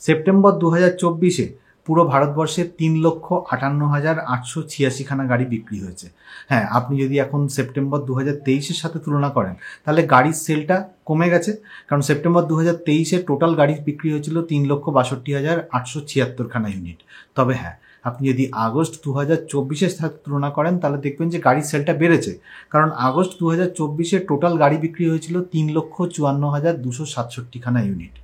September 2024-এ পুরো ভারতবর্ষে 3,58,886খানা গাড়ি বিক্রি হয়েছে। হ্যাঁ, আপনি যদি এখন সেপ্টেম্বর 2023-এর সাথে তুলনা করেন তাহলে গাড়ির সেলটা কমে গেছে, কারণ সেপ্টেম্বর 2023-এ টোটাল গাড়ি বিক্রি হয়েছিল 3,62,876খানা ইউনিট। তবে হ্যাঁ, আপনি যদি আগস্ট 2024-এর সাথে তুলনা করেন তাহলে দেখবেন যে গাড়ির সেলটা বেড়েছে, কারণ আগস্ট 2024-এ টোটাল গাড়ি বিক্রি হয়েছিল 3,54,267খানা ইউনিট।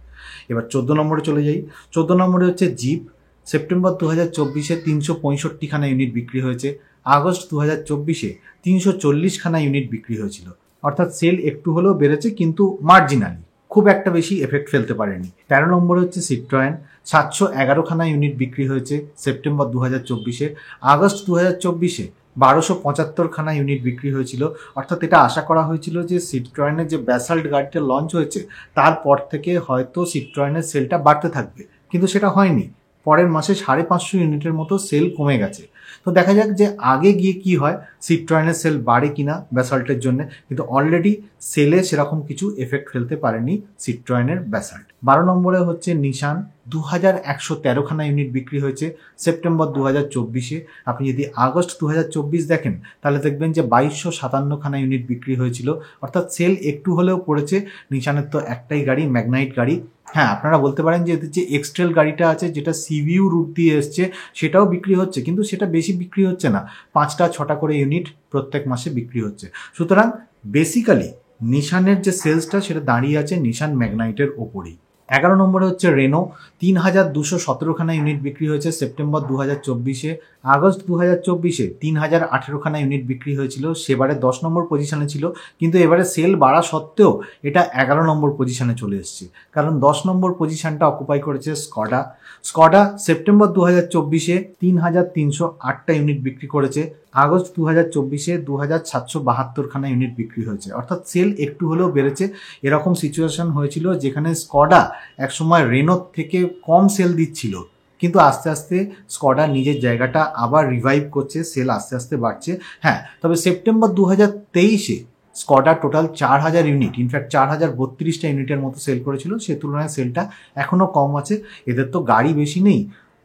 এবার 14 নম্বরে চলে যাই। 14 নম্বরে হচ্ছে জিপ। সেপ্টেম্বর 2024-এ 365খানা ইউনিট বিক্রি হয়েছে। আগস্ট 2024-এ 340খানা ইউনিট বিক্রি হয়েছিল। অর্থাৎ সেল একটু হলেও বেড়েছে, কিন্তু মার্জিনালি, খুব একটা বেশি এফেক্ট ফেলতে পারেনি। 13 নম্বরে হচ্ছে সিট্রয়েন। 711খানা ইউনিট বিক্রি হয়েছে সেপ্টেম্বর 2024-এ। আগস্ট 2024-এ 1275খানা ইউনিট বিক্রি হয়েছিল। অর্থাৎ এটা আশা করা হয়েছিল যে সিট্রয়েনের যে ব্যাসাল্ট গাড়িটা লঞ্চ হয়েছে তারপর থেকে হয়তো সিট্রয়েনের সেলটা বাড়তে থাকবে, কিন্তু সেটা হয়নি। পরের মাসে 550 ইউনিটের মতো সেল কমে গেছে। তো দেখা যাক যে আগে গিয়ে কি হয়, সিট্রয়েনের সেল বাড়ে কিনা ব্যাসাল্টের জন্য। কিন্তু অলরেডি সেলে সেরকম কিছু এফেক্ট ফেলতে পারেনি সিট্রয়েনের ব্যাসাল্ট। 12 নম্বরে হচ্ছে নিশান। 2113খানা ইউনিট বিক্রি হয়েছে সেপ্টেম্বর 2024-এ। আপনি যদি আগস্ট 2024 দেখেন তাহলে দেখবেন যে 2257খানা ইউনিট বিক্রি হয়েছিল। অর্থাৎ সেল একটু হলেও পড়েছে। নিশানের তো একটাই গাড়ি, ম্যাগনাইট গাড়ি। হ্যাঁ, আপনারা বলতে পারেন যে এদের যে এক্সট্রেল গাড়িটা আছে, যেটা সিভিউ রুট দিয়ে এসছে, সেটাও বিক্রি হচ্ছে, কিন্তু সেটা বেশি বিক্রি হচ্ছে না। 5টা-6টা করে ইউনিট প্রত্যেক মাসে বিক্রি হচ্ছে। সুতরাং বেসিক্যালি নিশানের যে সেলসটা সেটা দাঁড়িয়ে আছে নিশান ম্যাগনাইটের ওপরেই। 11 নম্বরে হচ্ছে রেনো। 3217খানা ইউনিট বিক্রি হয়েছে সেপ্টেম্বর 2024-এ। আগস্ট 2024-এ 3018খানা ইউনিট বিক্রি হয়েছিল। সেবারে 10 নম্বর পজিশনে ছিল, কিন্তু এবারে সেল বাড়া সত্ত্বেও এটা 11 নম্বর পজিশনে চলে এসেছে, কারণ 10 নম্বর পজিশনটা অকুপাই করেছে স্কডা। স্কডা সেপ্টেম্বর 2024-এ 3308টা ইউনিট বিক্রি করেছে। আগস্ট 2024-এ 2772খানা ইউনিট বিক্রি হয়েছে। অর্থাৎ সেল একটু হলেও বেড়েছে। এরকম সিচুয়েশন হয়েছিল যেখানে স্কডা একসময় রেনোর থেকে কম সেল দিচ্ছিল, কিন্তু আস্তে আস্তে স্কডা নিজের জায়গাটা আবার রিভাইভ করছে, সেল আস্তে আস্তে বাড়ছে। হ্যাঁ, তবে সেপ্টেম্বর 2023-এ স্কডা টোটাল 4000 ইউনিট, ইনফ্যাক্ট 4032টা ইউনিটের মতো সেল করেছিল। সে তুলনায় সেলটা এখনও কম আছে। এদের তো গাড়ি বেশি নেই,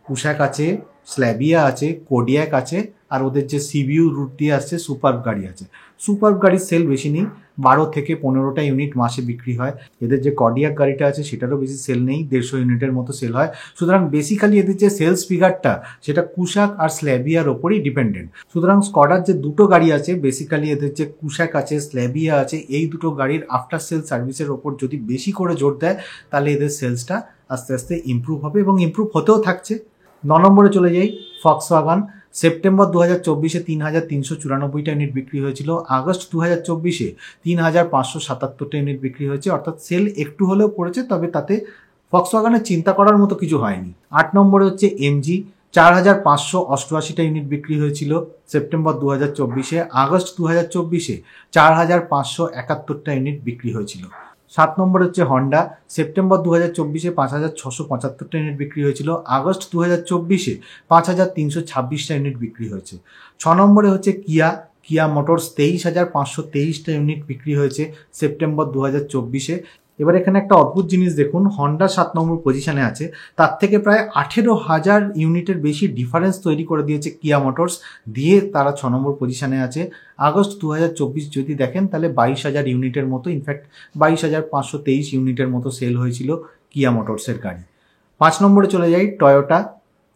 কুশাক আছে, স্ল্যাবিয়া আছে, কোডিয়াক আছে, আর ওদের যে সিভিউ রুট দিয়ে আসছে সুপারব গাড়ি আছে। সুপারব গাড়ির সেল বেশি নেই, 12 থেকে 15টা ইউনিট মাসে বিক্রি হয়। এদের যে কডিয়াক গাড়িটা আছে সেটারও বেশি সেল নেই, 150 ইউনিটের মতো সেল হয়। সুতরাং বেসিক্যালি এদের যে সেলস ফিগারটা সেটা কুশাক আর স্ল্যাবিয়ার ওপরই ডিপেন্ডেন্ট। সুতরাং স্কডার যে দুটো গাড়ি আছে, বেসিক্যালি এদের যে কুশাক আছে, স্ল্যাবিয়া আছে, এই দুটো গাড়ির আফটার সেল সার্ভিসের ওপর যদি বেশি করে জোর দেয় তাহলে এদের সেলসটা আস্তে আস্তে ইমপ্রুভ হবে, এবং ইমপ্রুভ হতেও থাকছে। 9 নম্বরে চলে যাই, ফক্সওয়াগন। সেপ্টেম্বর 2024-এ 3394টা ইউনিট বিক্রি হয়েছিল। আগস্ট 2024-এ 3577টা ইউনিট বিক্রি হয়েছে। অর্থাৎ সেল একটু হলেও পড়েছে, তবে তাতে ফক্সওয়াগনের চিন্তা করার মতো কিছু হয়নি। 8 নম্বরে হচ্ছে এমজি। 4588টা ইউনিট বিক্রি হয়েছিল সেপ্টেম্বর 2024-এ। আগস্ট 2024-এ 4571টা ইউনিট বিক্রি হয়েছিল। 7 নম্বর হচ্ছে হন্ডা। সেপ্টেম্বর 2024-এ 5675টা ইউনিট বিক্রি হয়েছিল। আগস্ট 2024-এ 5326টা ইউনিট বিক্রি হয়েছে। 6 নম্বরে হচ্ছে কিয়া মোটরস। 23523টা ইউনিট বিক্রি হয়েছে সেপ্টেম্বর 2024-এ। এবার এখানে একটা অদ্ভুত জিনিস দেখুন, হন্ডা 7 নম্বর পজিশনে আছে, তার থেকে প্রায় 18,000 ইউনিটের বেশি ডিফারেন্স তৈরি করে দিয়েছে কিয়া মোটরস, দিয়ে তারা 6 নম্বর পজিশনে আছে। আগস্ট 2024 যদি দেখেন তাহলে 22,000 ইউনিটের মতো, ইনফ্যাক্ট 22,523 ইউনিটের মতো সেল হয়েছিল কিয়া মোটরসের গাড়ি। 5 নম্বরে চলে যাই, টয়োটা।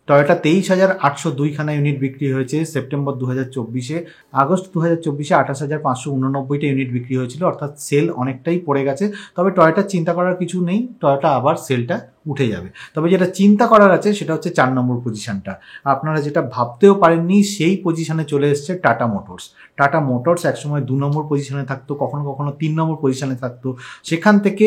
23,802খানা ইউনিট বিক্রি হয়েছে সেপ্টেম্বর 2024-এ। আগস্ট 2024-এ 28,589টা ইউনিট বিক্রি হয়েছিল। অর্থাৎ সেল অনেকটাই পড়ে গেছে। তবে টয়োটার চিন্তা করার কিছু নেই, টয়োটা আবার সেলটা উঠে যাবে। তবে যেটা চিন্তা করার আছে সেটা হচ্ছে 4 নম্বর পজিশনটা। আপনারা যেটা ভাবতেও পারেননি সেই পজিশনে চলে এসছে টাটা মোটরস। টাটা মোটরস একসময় 2 নম্বর পজিশনে থাকতো, কখনো কখনো 3 নম্বর পজিশনে থাকতো, সেখান থেকে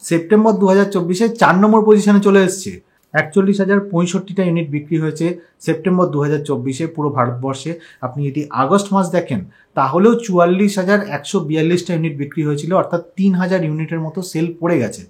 সেপ্টেম্বর 2024-এ 4 নম্বর পজিশনে চলে এসছে। 41,065টা ইউনিট বিক্রি হয়েছে সেপ্টেম্বর 2024-এ পুরো ভারতবর্ষে। আপনি যদি আগস্ট মাস দেখেন তাহলেও 44,142টা ইউনিট বিক্রি হয়েছিল। অর্থাৎ 3,000 ইউনিটের মতো সেল পড়ে গেছে।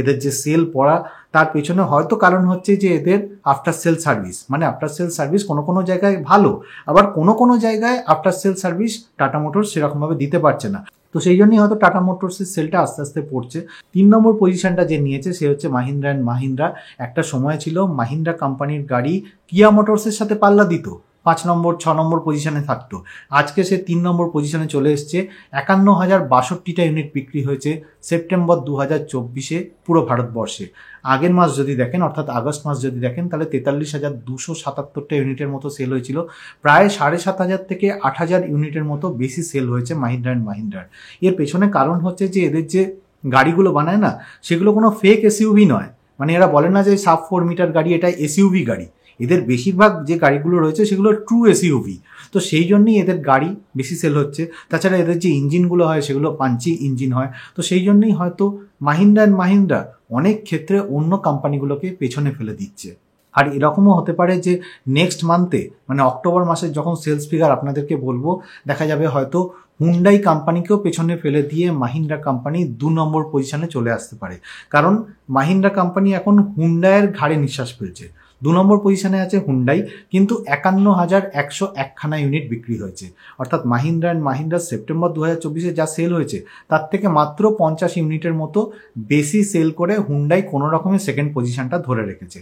এদের যে সেল পড়া তার পেছনে হয়তো কারণ হচ্ছে যে এদের আফটার সেল সার্ভিস, মানে আফটার সেল সার্ভিস কোনো কোনো জায়গায় ভালো, আবার কোনো কোনো জায়গায় after sale service tata motors সেরকমভাবে দিতে পারছে না। তো সেই জন্যই হয়তো টাটা মোটরসের সেলটা আস্তে আস্তে পড়ছে। 3 নম্বর পজিশনটা যে নিয়েছে সে হচ্ছে মাহিন্দ্রা অ্যান্ড মাহিন্দ্রা। একটা সময় ছিল মাহিন্দ্রা কোম্পানির গাড়ি কিয়া মোটরসের সাথে পাল্লা দিত, 5 নম্বর 6 নম্বর পজিশনে থাকতো। আজকে সে 3 নম্বর পজিশনে চলে এসছে। 51,062টা ইউনিট বিক্রি হয়েছে সেপ্টেম্বর 2024-এ পুরো ভারতবর্ষে। আগের মাস যদি দেখেন, অর্থাৎ আগস্ট মাস যদি দেখেন, তাহলে 43,277টা ইউনিটের মতো সেল হয়েছিল। প্রায় 7,500 থেকে 8,000 ইউনিটের মতো বেশি সেল হয়েছে মাহিন্দ্রা অ্যান্ড মাহিন্দ্রার। এর পেছনে কারণ হচ্ছে যে এদের যে গাড়িগুলো বানায় না, সেগুলো কোনো ফেক এসইউভি নয়। মানে এরা বলে না যে সাব 4 মিটার গাড়ি, এটা এসইউভি গাড়ি। এদের বেশিরভাগ যে গাড়িগুলো রয়েছে সেগুলো ট্রু এসইউভি। তো সেই জন্যই এদের গাড়ি বেশি সেল হচ্ছে। তাছাড়া এদের যে ইঞ্জিনগুলো হয় সেগুলো পাঞ্চি ইঞ্জিন হয়। তো সেই জন্যই হয়তো মাহিন্দ্রা অ্যান্ড মাহিন্দ্রা অনেক ক্ষেত্রে অন্য কোম্পানিগুলোকে পেছনে ফেলে দিচ্ছে। আর এরকমও হতে পারে যে নেক্সট মান্থে, মানে অক্টোবর মাসে যখন সেলস ফিগার আপনাদেরকে বলবো, দেখা যাবে হয়তো হুন্ডাই কোম্পানিকেও পেছনে ফেলে দিয়ে মাহিন্দ্রা কোম্পানি 2 নম্বর পজিশনে চলে আসতে পারে। কারণ মাহিন্দ্রা কোম্পানি এখন হুন্ডাইয়ের ঘাড়ে নিঃশ্বাস ফেলছে। 2 নম্বর পজিশনে আছে হুন্ডাই, কিন্তু 51,101খানা ইউনিট বিক্রি হয়েছে। অর্থাৎ মাহিন্দ্রা অ্যান্ড মাহিন্দ্রা সেপ্টেম্বর 2024-এ যা সেল হয়েছে তার থেকে মাত্র 50 ইউনিটের মতো বেশি সেল করে হুন্ডাই কোনো রকমের সেকেন্ড পজিশনটা ধরে রেখেছে।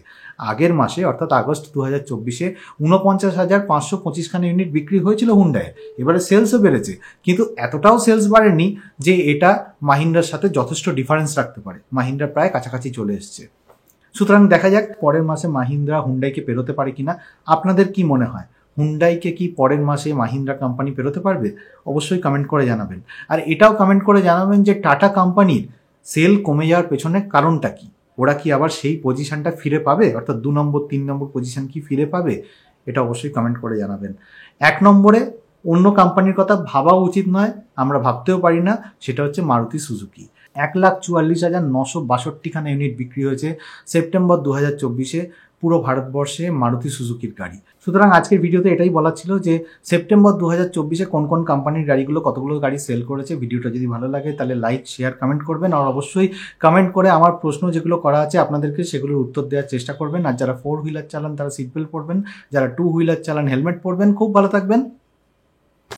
আগের মাসে অর্থাৎ আগস্ট 2024-এ 49,525খানা ইউনিট বিক্রি হয়েছিল হুন্ডাইয়ের। এবারে সেলসও বেড়েছে, কিন্তু এতটাও সেলস বাড়েনি যে এটা মাহিন্দ্রার সাথে যথেষ্ট ডিফারেন্স রাখতে পারে। মাহিন্দ্রা প্রায় কাছাকাছি চলে এসছে। সুতরাং দেখা যাক পরের মাসে মাহিন্দ্রা হুন্ডাইকে পেরোতে পারে কিনা। আপনাদের কি মনে হয়, হুন্ডাইকে কি পরের মাসে মাহিন্দ্রা কোম্পানি পেরোতে পারবে? অবশ্যই কমেন্ট করে জানাবেন। আর এটাও কমেন্ট করে জানাবেন যে টাটা কোম্পানির সেল কমে যাওয়ার পেছনে কারণটা কি। ওরা কি আবার সেই পজিশনটা ফিরে পাবে, অর্থাৎ 2 নম্বর 3 নম্বর পজিশন কি ফিরে পাবে? এটা অবশ্যই কমেন্ট করে জানাবেন। 1 নম্বরে অন্য কোম্পানির কথা ভাবাও উচিত নয়, আমরা ভাবতেও পারি না, সেটা হচ্ছে মারুতি সুজুকি। 1,44,962খানা ইউনিট বিক্রি হয়েছে সেপ্টেম্বর 2024-এ পুরো ভারতবর্ষে মারুতি সুজুকির গাড়ি। সুতরাং আজকের ভিডিওতে এটাই বলা ছিল যে সেপ্টেম্বর 2024-এ কোন কোন কোম্পানির গাড়িগুলো কতগুলো গাড়ি সেল করেছে। ভিডিওটা যদি ভালো লাগে তাহলে লাইক শেয়ার কমেন্ট করবেন, আর অবশ্যই কমেন্ট করে আমার প্রশ্ন যেগুলো করা আছে আপনাদেরকে সেগুলোর উত্তর দেওয়ার চেষ্টা করবেন। আর যারা 4 হুইলার চালান তারা সিট বেল্ট পরবেন, যারা 2 হুইলার চালান হেলমেট পরবেন। খুব ভালো থাকবেন।